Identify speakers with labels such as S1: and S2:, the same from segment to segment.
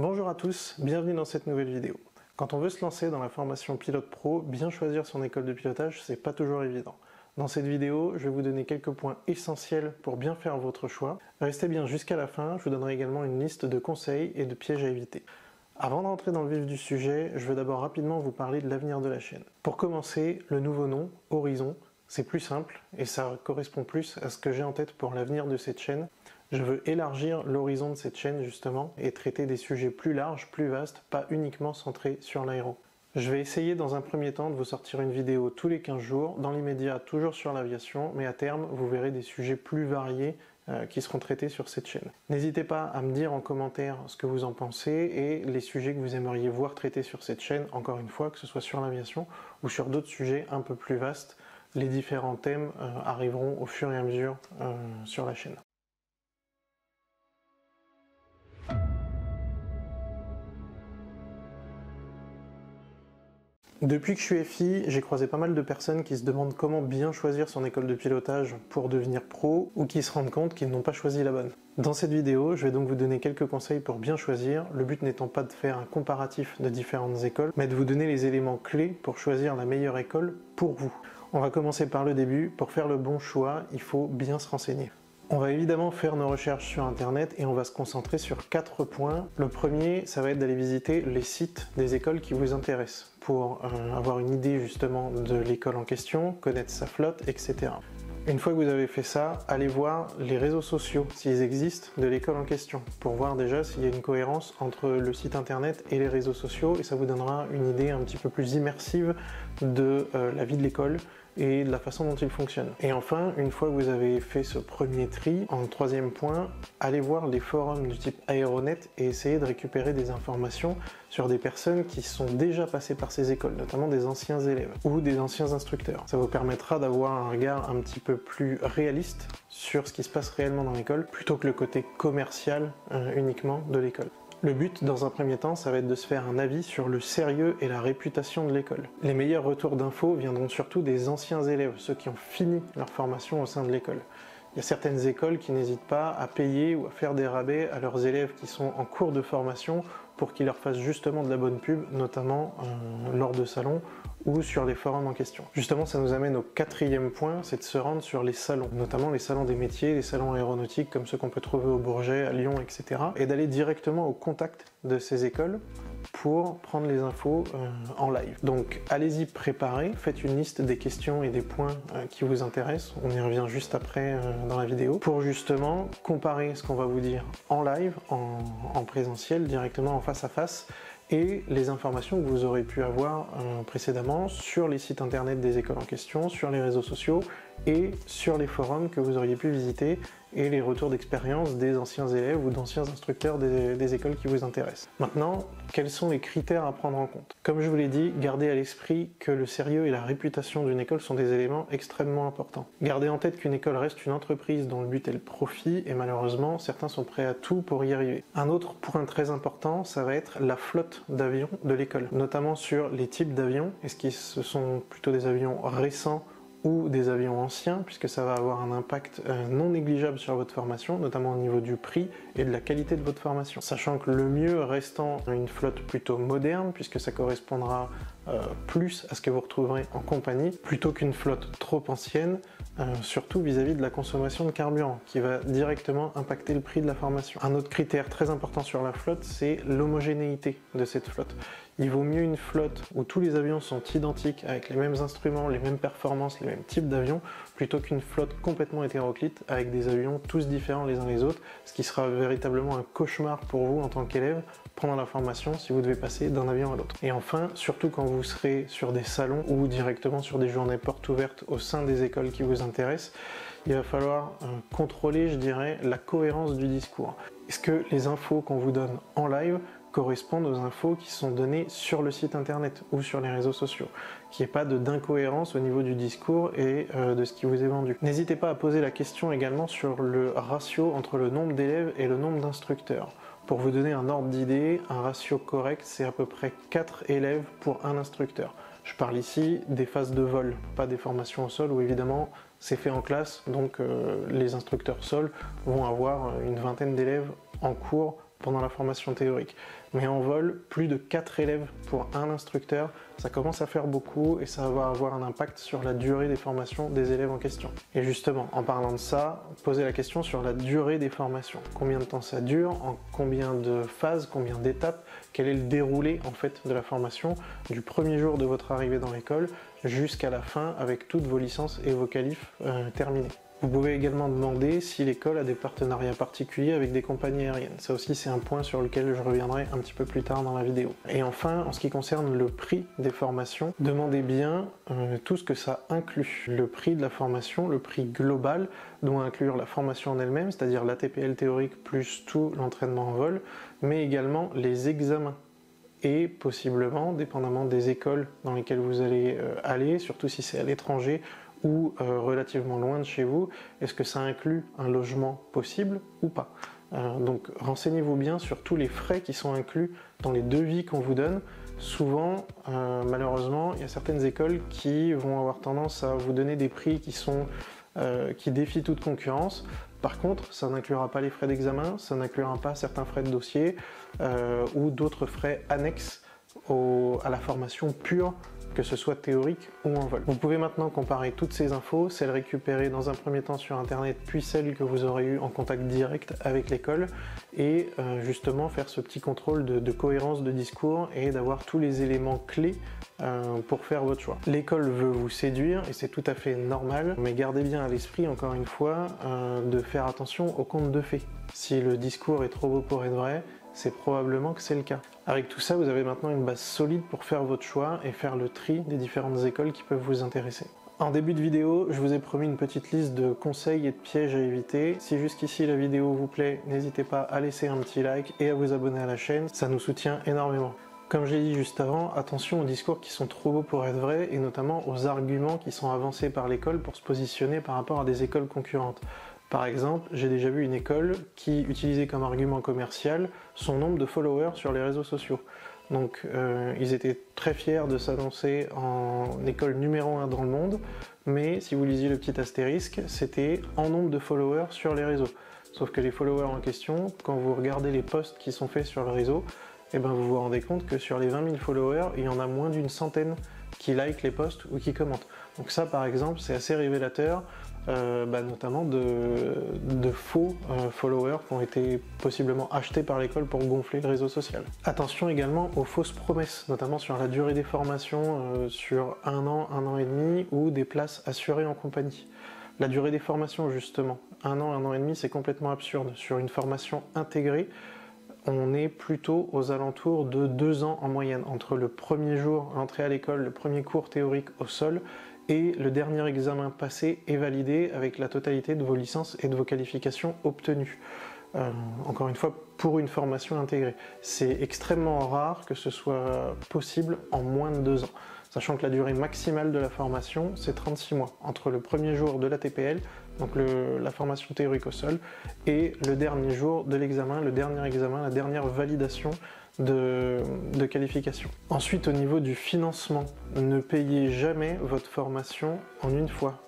S1: Bonjour à tous, bienvenue dans cette nouvelle vidéo. Quand on veut se lancer dans la formation pilote pro, bien choisir son école de pilotage, c'est pas toujours évident. Dans cette vidéo, je vais vous donner quelques points essentiels pour bien faire votre choix. Restez bien jusqu'à la fin, je vous donnerai également une liste de conseils et de pièges à éviter. Avant d'entrer dans le vif du sujet, je veux d'abord rapidement vous parler de l'avenir de la chaîne. Pour commencer, le nouveau nom, Horizon, c'est plus simple et ça correspond plus à ce que j'ai en tête pour l'avenir de cette chaîne. Je veux élargir l'horizon de cette chaîne justement et traiter des sujets plus larges, plus vastes, pas uniquement centrés sur l'aéro. Je vais essayer dans un premier temps de vous sortir une vidéo tous les 15 jours, dans l'immédiat toujours sur l'aviation, mais à terme vous verrez des sujets plus variés qui seront traités sur cette chaîne. N'hésitez pas à me dire en commentaire ce que vous en pensez et les sujets que vous aimeriez voir traités sur cette chaîne, encore une fois, que ce soit sur l'aviation ou sur d'autres sujets un peu plus vastes. Les différents thèmes arriveront au fur et à mesure sur la chaîne. Depuis que je suis FI, j'ai croisé pas mal de personnes qui se demandent comment bien choisir son école de pilotage pour devenir pro ou qui se rendent compte qu'ils n'ont pas choisi la bonne. Dans cette vidéo, je vais donc vous donner quelques conseils pour bien choisir, le but n'étant pas de faire un comparatif de différentes écoles, mais de vous donner les éléments clés pour choisir la meilleure école pour vous. On va commencer par le début. Pour faire le bon choix, il faut bien se renseigner. On va évidemment faire nos recherches sur internet et on va se concentrer sur 4 points. Le premier, ça va être d'aller visiter les sites des écoles qui vous intéressent pour avoir une idée justement de l'école en question, connaître sa flotte, etc. Une fois que vous avez fait ça, allez voir les réseaux sociaux, s'ils existent, de l'école en question, pour voir déjà s'il y a une cohérence entre le site internet et les réseaux sociaux, et ça vous donnera une idée un petit peu plus immersive de la vie de l'école et de la façon dont il fonctionne. Et enfin, une fois que vous avez fait ce premier tri, en troisième point, allez voir les forums du type Aéronet et essayez de récupérer des informations sur des personnes qui sont déjà passées par ces écoles, notamment des anciens élèves ou des anciens instructeurs. Ça vous permettra d'avoir un regard un petit peu plus réaliste sur ce qui se passe réellement dans l'école, plutôt que le côté commercial uniquement de l'école. Le but, dans un premier temps, ça va être de se faire un avis sur le sérieux et la réputation de l'école. Les meilleurs retours d'infos viendront surtout des anciens élèves, ceux qui ont fini leur formation au sein de l'école. Il y a certaines écoles qui n'hésitent pas à payer ou à faire des rabais à leurs élèves qui sont en cours de formation pour qu'ils leur fassent justement de la bonne pub, notamment lors de salons ou sur les forums en question. Justement, ça nous amène au quatrième point, c'est de se rendre sur les salons, notamment les salons des métiers, les salons aéronautiques comme ceux qu'on peut trouver au Bourget, à Lyon, etc. Et d'aller directement au contact de ces écoles pour prendre les infos en live. Donc allez-y préparez, faites une liste des questions et des points qui vous intéressent, on y revient juste après dans la vidéo, pour justement comparer ce qu'on va vous dire en live, en présentiel, directement en face à face, et les informations que vous aurez pu avoir précédemment sur les sites internet des écoles en question, sur les réseaux sociaux et sur les forums que vous auriez pu visiter et les retours d'expérience des anciens élèves ou d'anciens instructeurs des écoles qui vous intéressent. Maintenant, quels sont les critères à prendre en compte? Comme je vous l'ai dit, gardez à l'esprit que le sérieux et la réputation d'une école sont des éléments extrêmement importants. Gardez en tête qu'une école reste une entreprise dont le but est le profit et malheureusement, certains sont prêts à tout pour y arriver. Un autre point très important, ça va être la flotte d'avions de l'école, notamment sur les types d'avions. Est-ce que ce sont plutôt des avions récents ou des avions anciens, puisque ça va avoir un impact non négligeable sur votre formation, notamment au niveau du prix et de la qualité de votre formation. Sachant que le mieux restant une flotte plutôt moderne, puisque ça correspondra plus à ce que vous retrouverez en compagnie, plutôt qu'une flotte trop ancienne, surtout vis-à-vis de la consommation de carburant, qui va directement impacter le prix de la formation. Un autre critère très important sur la flotte, c'est l'homogénéité de cette flotte. Il vaut mieux une flotte où tous les avions sont identiques, avec les mêmes instruments, les mêmes performances, les mêmes types d'avions, plutôt qu'une flotte complètement hétéroclite, avec des avions tous différents les uns les autres, ce qui sera véritablement un cauchemar pour vous en tant qu'élève pendant la formation si vous devez passer d'un avion à l'autre. Et enfin, surtout quand vous serez sur des salons ou directement sur des journées portes ouvertes au sein des écoles qui vous intéressent, il va falloir contrôler, je dirais, la cohérence du discours. Est-ce que les infos qu'on vous donne en live correspondent aux infos qui sont données sur le site internet ou sur les réseaux sociaux, qu'il n'y ait pas d'incohérence au niveau du discours et de ce qui vous est vendu. N'hésitez pas à poser la question également sur le ratio entre le nombre d'élèves et le nombre d'instructeurs. Pour vous donner un ordre d'idée, un ratio correct, c'est à peu près 4 élèves pour un instructeur. Je parle ici des phases de vol, pas des formations au sol où évidemment c'est fait en classe, donc les instructeurs sol vont avoir une vingtaine d'élèves en cours pendant la formation théorique. Mais en vol, plus de 4 élèves pour un instructeur, ça commence à faire beaucoup et ça va avoir un impact sur la durée des formations des élèves en question. Et justement, en parlant de ça, posez la question sur la durée des formations. Combien de temps ça dure, en combien de phases, combien d'étapes, quel est le déroulé en fait de la formation du premier jour de votre arrivée dans l'école jusqu'à la fin avec toutes vos licences et vos qualifs terminés. Vous pouvez également demander si l'école a des partenariats particuliers avec des compagnies aériennes. Ça aussi, c'est un point sur lequel je reviendrai un petit peu plus tard dans la vidéo. Et enfin, en ce qui concerne le prix des formations, demandez bien tout ce que ça inclut. Le prix de la formation, le prix global, doit inclure la formation en elle-même, c'est-à-dire l'ATPL théorique plus tout l'entraînement en vol, mais également les examens. Et possiblement, dépendamment des écoles dans lesquelles vous allez aller, surtout si c'est à l'étranger, ou relativement loin de chez vous, est-ce que ça inclut un logement possible ou pas? Donc renseignez-vous bien sur tous les frais qui sont inclus dans les devis qu'on vous donne. Souvent, malheureusement, il y a certaines écoles qui vont avoir tendance à vous donner des prix qui défient toute concurrence. Par contre, ça n'inclura pas les frais d'examen, ça n'inclura pas certains frais de dossier ou d'autres frais annexes à la formation pure, que ce soit théorique ou en vol. Vous pouvez maintenant comparer toutes ces infos, celles récupérées dans un premier temps sur internet, puis celles que vous aurez eues en contact direct avec l'école, et justement faire ce petit contrôle de cohérence de discours et d'avoir tous les éléments clés pour faire votre choix. L'école veut vous séduire et c'est tout à fait normal, mais gardez bien à l'esprit, encore une fois, de faire attention aux contes de fées. Si le discours est trop beau pour être vrai, c'est probablement que c'est le cas. Avec tout ça, vous avez maintenant une base solide pour faire votre choix et faire le tri des différentes écoles qui peuvent vous intéresser. En début de vidéo, je vous ai promis une petite liste de conseils et de pièges à éviter. Si jusqu'ici la vidéo vous plaît, n'hésitez pas à laisser un petit like et à vous abonner à la chaîne, ça nous soutient énormément. Comme j'ai dit juste avant, attention aux discours qui sont trop beaux pour être vrais et notamment aux arguments qui sont avancés par l'école pour se positionner par rapport à des écoles concurrentes. Par exemple, j'ai déjà vu une école qui utilisait comme argument commercial son nombre de followers sur les réseaux sociaux. Donc ils étaient très fiers de s'annoncer en école numéro 1 dans le monde, mais si vous lisiez le petit astérisque, c'était en nombre de followers sur les réseaux. Sauf que les followers en question, quand vous regardez les posts qui sont faits sur le réseau, eh ben vous vous rendez compte que sur les 20 000 followers, il y en a moins d'une centaine qui like les posts ou qui commentent. Donc ça par exemple, c'est assez révélateur, notamment de faux followers qui ont été possiblement achetés par l'école pour gonfler le réseau social. Attention également aux fausses promesses, notamment sur la durée des formations, sur un an et demi, ou des places assurées en compagnie. La durée des formations justement, un an et demi, c'est complètement absurde. Sur une formation intégrée, on est plutôt aux alentours de 2 ans en moyenne, entre le premier jour, l'entrée à l'école, le premier cours théorique au sol, et le dernier examen passé et validé avec la totalité de vos licences et de vos qualifications obtenues. Encore une fois, pour une formation intégrée. C'est extrêmement rare que ce soit possible en moins de 2 ans. Sachant que la durée maximale de la formation, c'est 36 mois, entre le premier jour de la TPL, donc la formation théorique au sol, et le dernier jour de l'examen, le dernier examen, la dernière validation de qualification. Ensuite, au niveau du financement, ne payez jamais votre formation en une fois.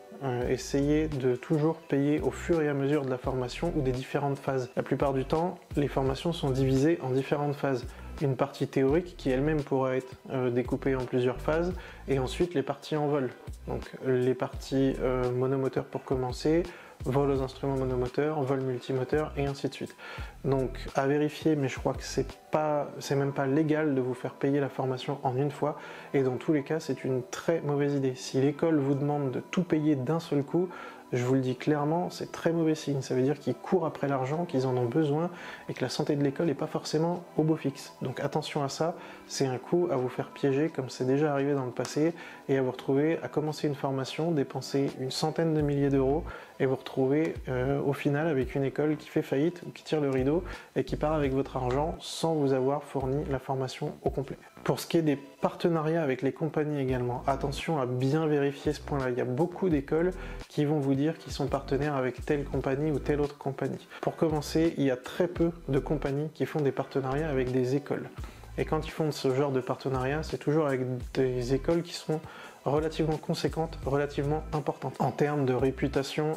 S1: Essayez de toujours payer au fur et à mesure de la formation ou des différentes phases. La plupart du temps, les formations sont divisées en différentes phases. Une partie théorique qui elle-même pourra être découpée en plusieurs phases, et ensuite les parties en vol. Donc les parties monomoteurs pour commencer, vol aux instruments monomoteurs, vol multimoteur et ainsi de suite. Donc à vérifier, mais je crois que c'est même pas légal de vous faire payer la formation en une fois, et dans tous les cas c'est une très mauvaise idée. Si l'école vous demande de tout payer d'un seul coup, je vous le dis clairement, c'est très mauvais signe. Ça veut dire qu'ils courent après l'argent, qu'ils en ont besoin et que la santé de l'école n'est pas forcément au beau fixe. Donc attention à ça, c'est un coup à vous faire piéger comme c'est déjà arrivé dans le passé et à vous retrouver à commencer une formation, dépenser une centaine de milliers d'euros et vous retrouver au final avec une école qui fait faillite ou qui tire le rideau et qui part avec votre argent sans vous avoir fourni la formation au complet. Pour ce qui est des partenariats avec les compagnies également, attention à bien vérifier ce point-là. Il y a beaucoup d'écoles qui vont vous dire qu'ils sont partenaires avec telle compagnie ou telle autre compagnie. Pour commencer, il y a très peu de compagnies qui font des partenariats avec des écoles. Et quand ils font ce genre de partenariat, c'est toujours avec des écoles qui sont relativement conséquente, relativement importante, en termes de réputation,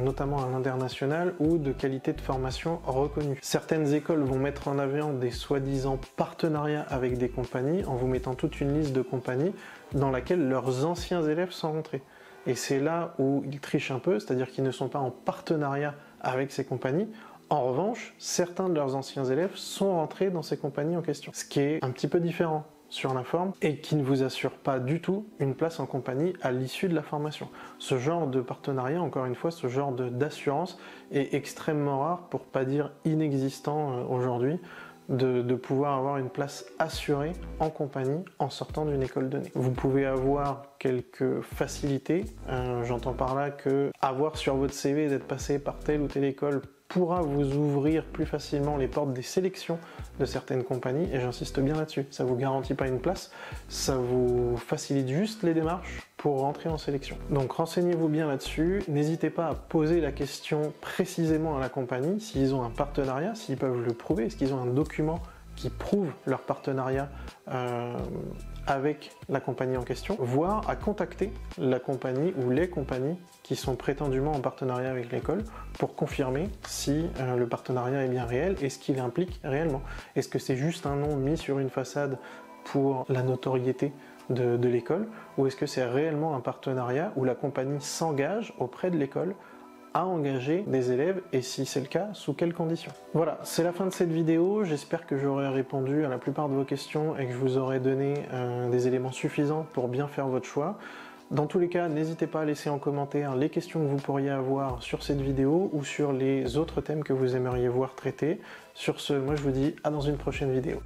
S1: notamment à l'international, ou de qualité de formation reconnue. Certaines écoles vont mettre en avant des soi-disant partenariats avec des compagnies, en vous mettant toute une liste de compagnies dans laquelle leurs anciens élèves sont rentrés. Et c'est là où ils trichent un peu, c'est-à-dire qu'ils ne sont pas en partenariat avec ces compagnies. En revanche, certains de leurs anciens élèves sont rentrés dans ces compagnies en question, ce qui est un petit peu différent sur la forme et qui ne vous assure pas du tout une place en compagnie à l'issue de la formation. Ce genre de partenariat, encore une fois, ce genre d'assurance est extrêmement rare, pour pas dire inexistant aujourd'hui, de pouvoir avoir une place assurée en compagnie en sortant d'une école donnée. Vous pouvez avoir quelques facilités, j'entends par là que avoir sur votre CV d'être passé par telle ou telle école pourra vous ouvrir plus facilement les portes des sélections de certaines compagnies, et j'insiste bien là-dessus, ça vous garantit pas une place, ça vous facilite juste les démarches pour rentrer en sélection. Donc renseignez-vous bien là-dessus, n'hésitez pas à poser la question précisément à la compagnie, s'ils ont un partenariat, s'ils peuvent le prouver, est-ce qu'ils ont un document qui prouve leur partenariat avec la compagnie en question, voire à contacter la compagnie ou les compagnies qui sont prétendument en partenariat avec l'école pour confirmer si le partenariat est bien réel et ce qu'il implique réellement. Est-ce que c'est juste un nom mis sur une façade pour la notoriété de l'école, ou est-ce que c'est réellement un partenariat où la compagnie s'engage auprès de l'école à engager des élèves, et si c'est le cas, sous quelles conditions. Voilà, c'est la fin de cette vidéo, j'espère que j'aurai répondu à la plupart de vos questions et que je vous aurai donné des éléments suffisants pour bien faire votre choix. Dans tous les cas, n'hésitez pas à laisser en commentaire les questions que vous pourriez avoir sur cette vidéo ou sur les autres thèmes que vous aimeriez voir traités. Sur ce, moi je vous dis à dans une prochaine vidéo.